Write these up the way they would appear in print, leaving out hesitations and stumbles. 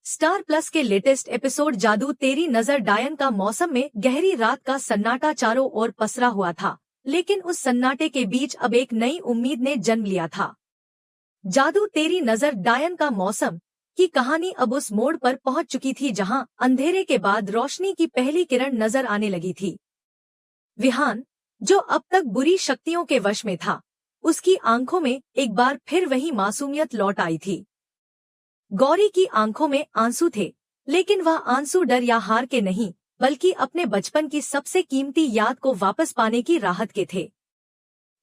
Star plus के latest episode जादू तेरी नजर डायन का मौसम में गहरी रात का सन्नाटा चारों ओर पसरा हुआ था, लेकिन उस सन्नाटे के बीच अब एक नई उम्मीद ने जन्म लिया था। जादू तेरी नजर डायन का मौसम की कहानी अब उस मोड़ पर पहुंच चुकी थी जहां अंधेरे के बाद रोशनी की पहली किरण नजर आने लगी थी। विहान, जो अब तक बुरी शक्तियों के वश में था, उसकी आंखों में एक बार फिर वही मासूमियत लौट आई थी। गौरी की आंखों में आंसू थे, लेकिन वह आंसू डर या हार के नहीं, बल्कि अपने बचपन की सबसे कीमती याद को वापस पाने की राहत के थे।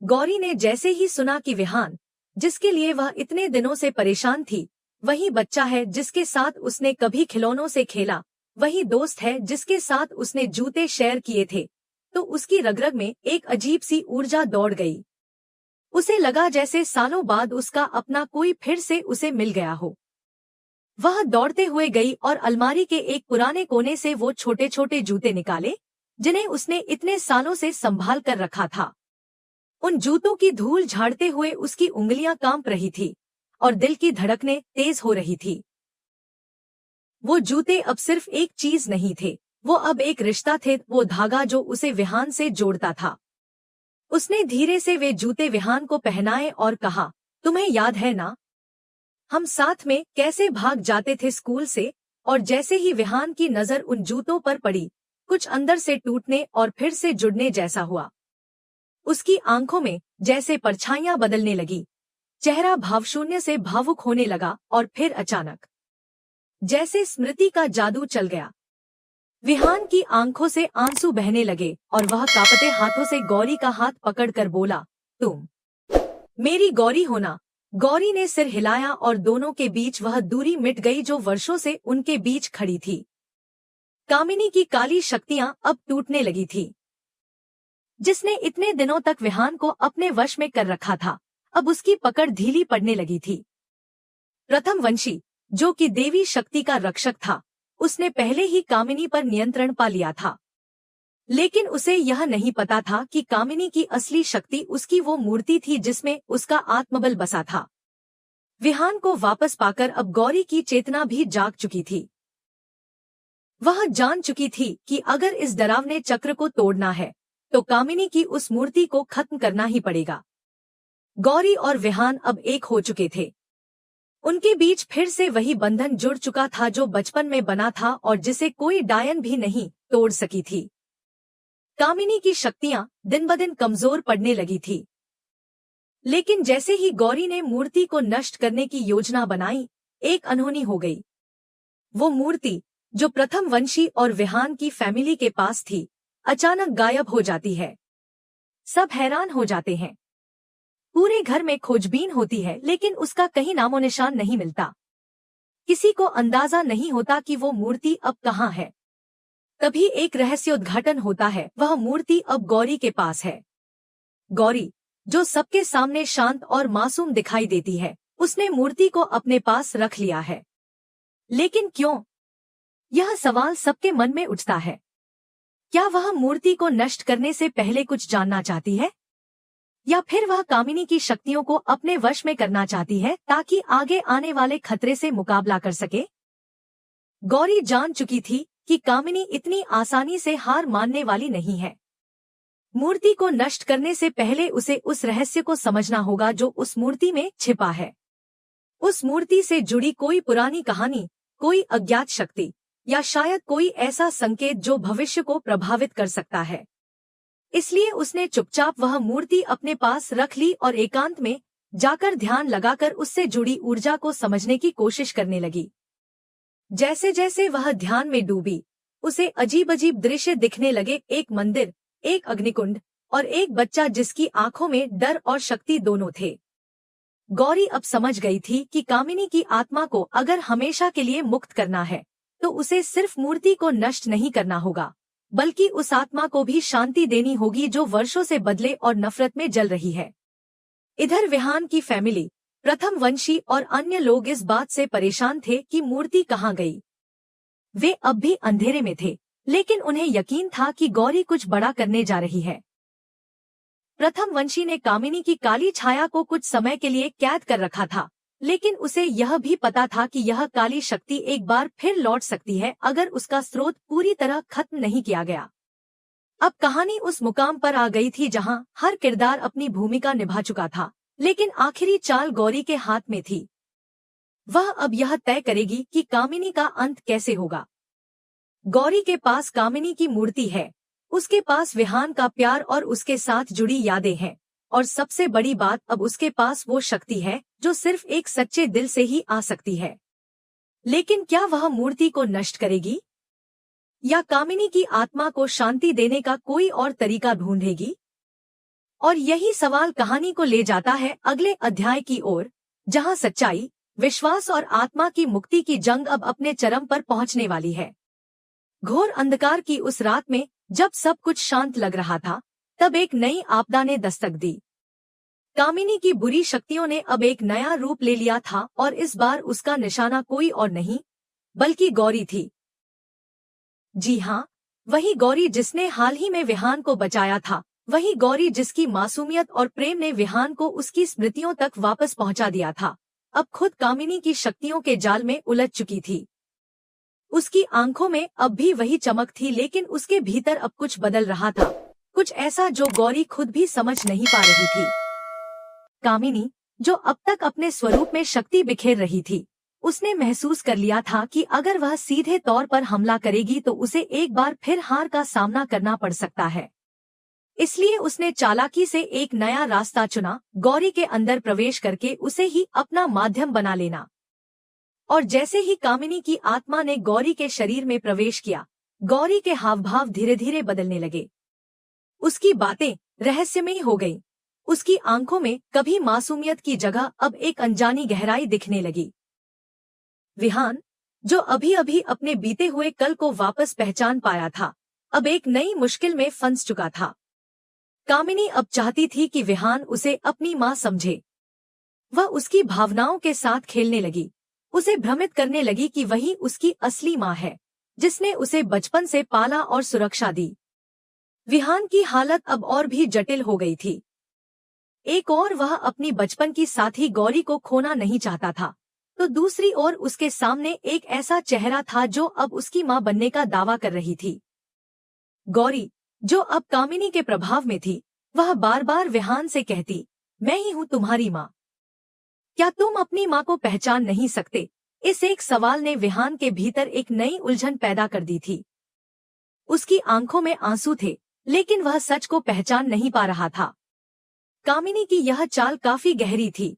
गौरी ने जैसे ही सुना कि विहान, जिसके लिए वह इतने दिनों से परेशान थी, वही बच्चा है जिसके साथ उसने कभी खिलौनों से खेला, वही दोस्त है जिसके साथ उसने जूते शेयर किए थे, तो उसकी रग-रग में एक अजीब सी ऊर्जा दौड़ गई। उसे लगा जैसे सालों बाद उसका अपना कोई फिर से उसे मिल गया हो। वह दौड़ते हुए गई और अलमारी के एक पुराने कोने से वो छोटे छोटे जूते निकाले, जिन्हें उसने इतने सालों से संभाल कर रखा था। उन जूतों की धूल झाड़ते हुए उसकी उंगलियां कांप रही थी और दिल की धड़कनें तेज हो रही थी। वो जूते अब सिर्फ एक चीज नहीं थे, वो अब एक रिश्ता थे, वो धागा जो उसे विहान से जोड़ता था। उसने धीरे से वे जूते विहान को पहनाए और कहा, तुम्हें याद है ना, हम साथ में कैसे भाग जाते थे स्कूल से। और जैसे ही विहान की नजर उन जूतों पर पड़ी, कुछ अंदर से टूटने और फिर से जुड़ने जैसा हुआ। उसकी आंखों में जैसे परछाइयां बदलने लगी, चेहरा भावशून्य से भावुक होने लगा और फिर अचानक जैसे स्मृति का जादू चल गया। विहान की आंखों से आंसू बहने लगे और वह कांपते हाथों से गौरी का हाथ पकड़कर बोला, तुम मेरी गौरी हो ना। गौरी ने सिर हिलाया और दोनों के बीच वह दूरी मिट गई जो वर्षों से उनके बीच खड़ी थी। कामिनी की काली शक्तियां अब टूटने लगी थी। जिसने इतने दिनों तक विहान को अपने वश में कर रखा था, अब उसकी पकड़ ढीली पड़ने लगी थी। प्रथम वंशी, जो कि देवी शक्ति का रक्षक था, उसने पहले ही कामिनी पर नियंत्रण पा लिया था, लेकिन उसे यह नहीं पता था कि कामिनी की असली शक्ति उसकी वो मूर्ति थी जिसमें उसका आत्मबल बसा था। विहान को वापस पाकर अब गौरी की चेतना भी जाग चुकी थी। वह जान चुकी थी कि अगर इस डरावने चक्र को तोड़ना है, तो कामिनी की उस मूर्ति को खत्म करना ही पड़ेगा। गौरी और विहान अब एक हो चुके थे। उनके बीच फिर से वही बंधन जुड़ चुका था जो बचपन में बना था और जिसे कोई डायन भी नहीं तोड़ सकी थी। कामिनी की शक्तियां दिन ब दिन कमजोर पड़ने लगी थी, लेकिन जैसे ही गौरी ने मूर्ति को नष्ट करने की योजना बनाई, एक अनहोनी हो गई। वो मूर्ति, जो प्रथम वंशी और विहान की फैमिली के पास थी, अचानक गायब हो जाती है। सब हैरान हो जाते हैं। पूरे घर में खोजबीन होती है, लेकिन उसका कहीं नामो निशान नहीं मिलता। किसी को अंदाजा नहीं होता कि वो मूर्ति अब कहाँ है। तभी एक रहस्योद्घाटन होता है। वह मूर्ति अब गौरी के पास है। गौरी, जो सबके सामने शांत और मासूम दिखाई देती है, उसने मूर्ति को अपने पास रख लिया है। लेकिन क्यों? यह सवाल सबके मन में उठता है। क्या वह मूर्ति को नष्ट करने से पहले कुछ जानना चाहती है, या फिर वह कामिनी की शक्तियों को अपने वश में करना चाहती है ताकि आगे आने वाले खतरे से मुकाबला कर सके? गौरी जान चुकी थी कि कामिनी इतनी आसानी से हार मानने वाली नहीं है। मूर्ति को नष्ट करने से पहले उसे उस रहस्य को समझना होगा जो उस मूर्ति में छिपा है। उस मूर्ति से जुड़ी कोई पुरानी कहानी, कोई अज्ञात शक्ति, या शायद कोई ऐसा संकेत जो भविष्य को प्रभावित कर सकता है। इसलिए उसने चुपचाप वह मूर्ति अपने पास रख ली और एकांत में जाकर ध्यान लगाकर उससे जुड़ी ऊर्जा को समझने की कोशिश करने लगी। जैसे जैसे वह ध्यान में डूबी, उसे अजीब अजीब दृश्य दिखने लगे। एक मंदिर, एक अग्निकुंड और एक बच्चा जिसकी आंखों में डर और शक्ति दोनों थे। गौरी अब समझ गई थी कि कामिनी की आत्मा को अगर हमेशा के लिए मुक्त करना है, तो उसे सिर्फ मूर्ति को नष्ट नहीं करना होगा, बल्कि उस आत्मा को भी शांति देनी होगी जो वर्षों से बदले और नफरत में जल रही है। इधर विहान की फैमिली, प्रथम वंशी और अन्य लोग इस बात से परेशान थे कि मूर्ति कहाँ गई। वे अब भी अंधेरे में थे, लेकिन उन्हें यकीन था कि गौरी कुछ बड़ा करने जा रही है। प्रथम वंशी ने कामिनी की काली छाया को कुछ समय के लिए कैद कर रखा था, लेकिन उसे यह भी पता था कि यह काली शक्ति एक बार फिर लौट सकती है अगर उसका स्रोत पूरी तरह खत्म नहीं किया गया। अब कहानी उस मुकाम पर आ गई थी जहां हर किरदार अपनी भूमिका निभा चुका था, लेकिन आखिरी चाल गौरी के हाथ में थी। वह अब यह तय करेगी कि कामिनी का अंत कैसे होगा। गौरी के पास कामिनी की मूर्ति है, उसके पास विहान का प्यार और उसके साथ जुड़ी यादें हैं, और सबसे बड़ी बात, अब उसके पास वो शक्ति है जो सिर्फ एक सच्चे दिल से ही आ सकती है। लेकिन क्या वह मूर्ति को नष्ट करेगी या कामिनी की आत्मा को शांति देने का कोई और तरीका ढूंढेगी? और यही सवाल कहानी को ले जाता है अगले अध्याय की ओर, जहां सच्चाई, विश्वास और आत्मा की मुक्ति की जंग अब अपने चरम पर पहुंचने वाली है। घोर अंधकार की उस रात में जब सब कुछ शांत लग रहा था, तब एक नई आपदा ने दस्तक दी। कामिनी की बुरी शक्तियों ने अब एक नया रूप ले लिया था और इस बार उसका निशाना कोई और नहीं बल्कि गौरी थी। जी हाँ, वही गौरी जिसने हाल ही में विहान को बचाया था, वही गौरी जिसकी मासूमियत और प्रेम ने विहान को उसकी स्मृतियों तक वापस पहुंचा दिया था, अब खुद कामिनी की शक्तियों के जाल में उलझ चुकी थी। उसकी आंखों में अब भी वही चमक थी, लेकिन उसके भीतर अब कुछ बदल रहा था, कुछ ऐसा जो गौरी खुद भी समझ नहीं पा रही थी। कामिनी, जो अब तक अपने स्वरूप में शक्ति बिखेर रही थी, उसने महसूस कर लिया था कि अगर वह सीधे तौर पर हमला करेगी तो उसे एक बार फिर हार का सामना करना पड़ सकता है। इसलिए उसने चालाकी से एक नया रास्ता चुना, गौरी के अंदर प्रवेश करके उसे ही अपना माध्यम बना लेना। और जैसे ही कामिनी की आत्मा ने गौरी के शरीर में प्रवेश किया, गौरी के हाव भाव धीरे धीरे बदलने लगे। उसकी बातें रहस्यमयी हो गईं। उसकी आंखों में कभी मासूमियत की जगह अब एक अनजानी गहराई दिखने लगी। विहान, जो अभी अभी अपने बीते हुए कल को वापस पहचान पाया था, अब एक नई मुश्किल में फंस चुका था। कामिनी अब चाहती थी कि विहान उसे अपनी मां समझे। वह उसकी भावनाओं के साथ खेलने लगी, उसे भ्रमित करने लगी कि वही उसकी असली मां है, जिसने उसे बचपन से पाला और सुरक्षा दी। विहान की हालत अब और भी जटिल हो गई थी। एक ओर वह अपनी बचपन की साथी गौरी को खोना नहीं चाहता था, तो दूसरी ओर उसके सामने एक ऐसा चेहरा था जो अब उसकी मां बनने का दावा कर रही थी। गौरी, जो अब कामिनी के प्रभाव में थी, वह बार बार विहान से कहती, मैं ही हूँ तुम्हारी मां। क्या तुम अपनी मां को पहचान नहीं सकते? इस एक सवाल ने विहान के भीतर एक नई उलझन पैदा कर दी थी। उसकी आंखों में आंसू थे, लेकिन वह सच को पहचान नहीं पा रहा था। कामिनी की यह चाल काफी गहरी थी,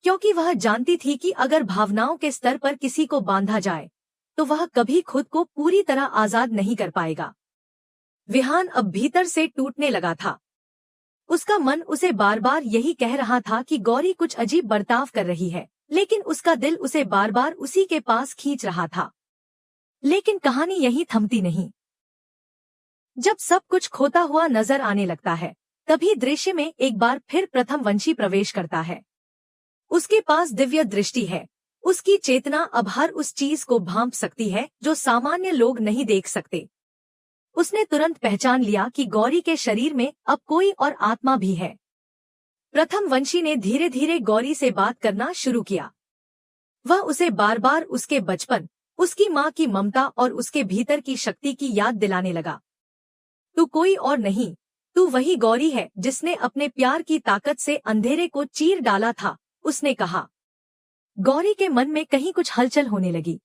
क्योंकि वह जानती थी कि अगर भावनाओं के स्तर पर किसी को बांधा जाए, तो वह कभी खुद को पूरी तरह आजाद नहीं कर पाएगा। विहान अब भीतर से टूटने लगा था। उसका मन उसे बार बार यही कह रहा था कि गौरी कुछ अजीब बर्ताव कर रही है, लेकिन उसका दिल उसे बार बार उसी के पास खींच रहा था। लेकिन कहानी यहीं थमती नहीं। जब सब कुछ खोता हुआ नजर आने लगता है, तभी दृश्य में एक बार फिर प्रथम वंशी प्रवेश करता है। उसके पास दिव्य दृष्टि है। उसकी चेतना अब हर उस चीज को भांप सकती है जो सामान्य लोग नहीं देख सकते। उसने तुरंत पहचान लिया कि गौरी के शरीर में अब कोई और आत्मा भी है। प्रथम वंशी ने धीरे धीरे गौरी से बात करना शुरू किया। वह उसे बार बार उसके बचपन, उसकी माँ की ममता और उसके भीतर की शक्ति की याद दिलाने लगा। तू कोई और नहीं, तू वही गौरी है जिसने अपने प्यार की ताकत से अंधेरे को चीर डाला था, उसने कहा। गौरी के मन में कहीं कुछ हलचल होने लगी।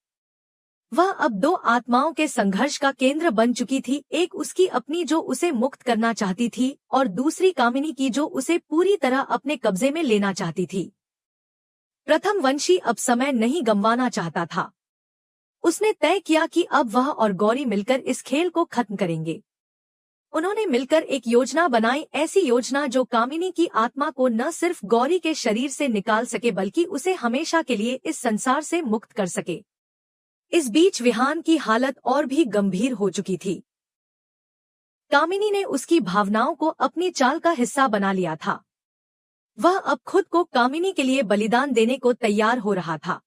वह अब दो आत्माओं के संघर्ष का केंद्र बन चुकी थी, एक उसकी अपनी जो उसे मुक्त करना चाहती थी, और दूसरी कामिनी की जो उसे पूरी तरह अपने कब्जे में लेना चाहती थी। प्रथम वंशी अब समय नहीं गंवाना चाहता था। उसने तय किया कि अब वह और गौरी मिलकर इस खेल को खत्म करेंगे। उन्होंने मिलकर एक योजना बनाई, ऐसी योजना जो कामिनी की आत्मा को न सिर्फ गौरी के शरीर से निकाल सके बल्कि उसे हमेशा के लिए इस संसार से मुक्त कर सके। इस बीच विहान की हालत और भी गंभीर हो चुकी थी। कामिनी ने उसकी भावनाओं को अपनी चाल का हिस्सा बना लिया था। वह अब खुद को कामिनी के लिए बलिदान देने को तैयार हो रहा था।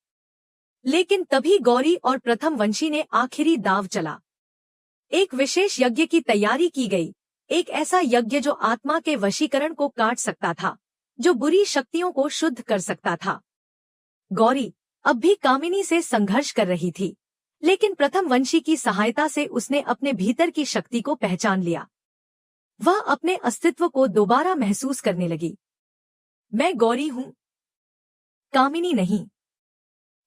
लेकिन तभी गौरी और प्रथम वंशी ने आखिरी दाव चला। एक विशेष यज्ञ की तैयारी की गई, एक ऐसा यज्ञ जो आत्मा के वशीकरण को काट सकता था, जो बुरी शक्तियों को शुद्ध कर सकता था। गौरी अब भी कामिनी से संघर्ष कर रही थी, लेकिन प्रथम वंशी की सहायता से उसने अपने भीतर की शक्ति को पहचान लिया। वह अपने अस्तित्व को दोबारा महसूस करने लगी। मैं गौरी हूँ, कामिनी नहीं।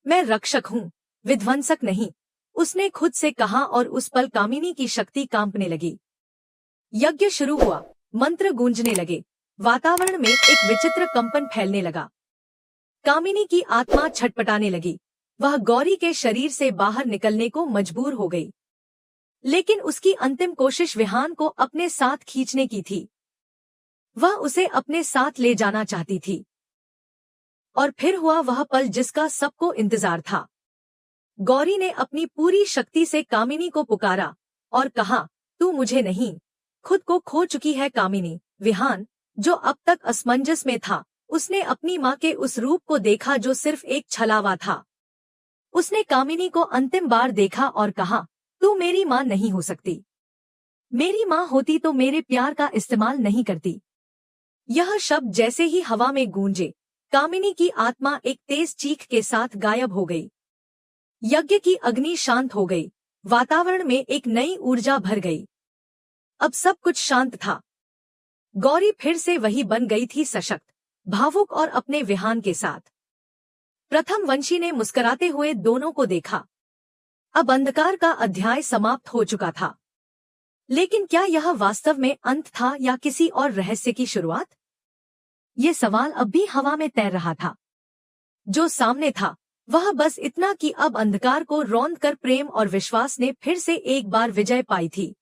मैं रक्षक हूँ, विध्वंसक नहीं, उसने खुद से कहा और उस पल कामिनी की शक्ति कांपने लगी। यज्ञ शुरू हुआ, मंत्र गूंजने लगे, वातावरण में एक विचित्र कंपन फैलने लगा। कामिनी की आत्मा छटपटाने लगी, वह गौरी के शरीर से बाहर निकलने को मजबूर हो गई। लेकिन उसकी अंतिम कोशिश विहान को अपने साथ खींचने की थी। वह उसे अपने साथ ले जाना चाहती थी। और फिर हुआ वह पल जिसका सबको इंतजार था। गौरी ने अपनी पूरी शक्ति से कामिनी को पुकारा और कहा, तू मुझे नहीं, खुद को खो चुकी है कामिनी। विहान, जो अब तक असमंजस में था, उसने अपनी माँ के उस रूप को देखा जो सिर्फ एक छलावा था। उसने कामिनी को अंतिम बार देखा और कहा, तू मेरी माँ नहीं हो सकती। मेरी माँ होती तो मेरे प्यार का इस्तेमाल नहीं करती। यह शब्द जैसे ही हवा में गूंजे, कामिनी की आत्मा एक तेज चीख के साथ गायब हो गई। यज्ञ की अग्नि शांत हो गई, वातावरण में एक नई ऊर्जा भर गई। अब सब कुछ शांत था। गौरी फिर से वही बन गई थी, सशक्त, भावुक और अपने विहान के साथ। प्रथम वंशी ने मुस्कुराते हुए दोनों को देखा। अब अंधकार का अध्याय समाप्त हो चुका था। लेकिन क्या यह वास्तव में अंत था या किसी और रहस्य की शुरुआत? ये सवाल अब भी हवा में तैर रहा था। जो सामने था वह बस इतना कि अब अंधकार को रौंद कर प्रेम और विश्वास ने फिर से एक बार विजय पाई थी।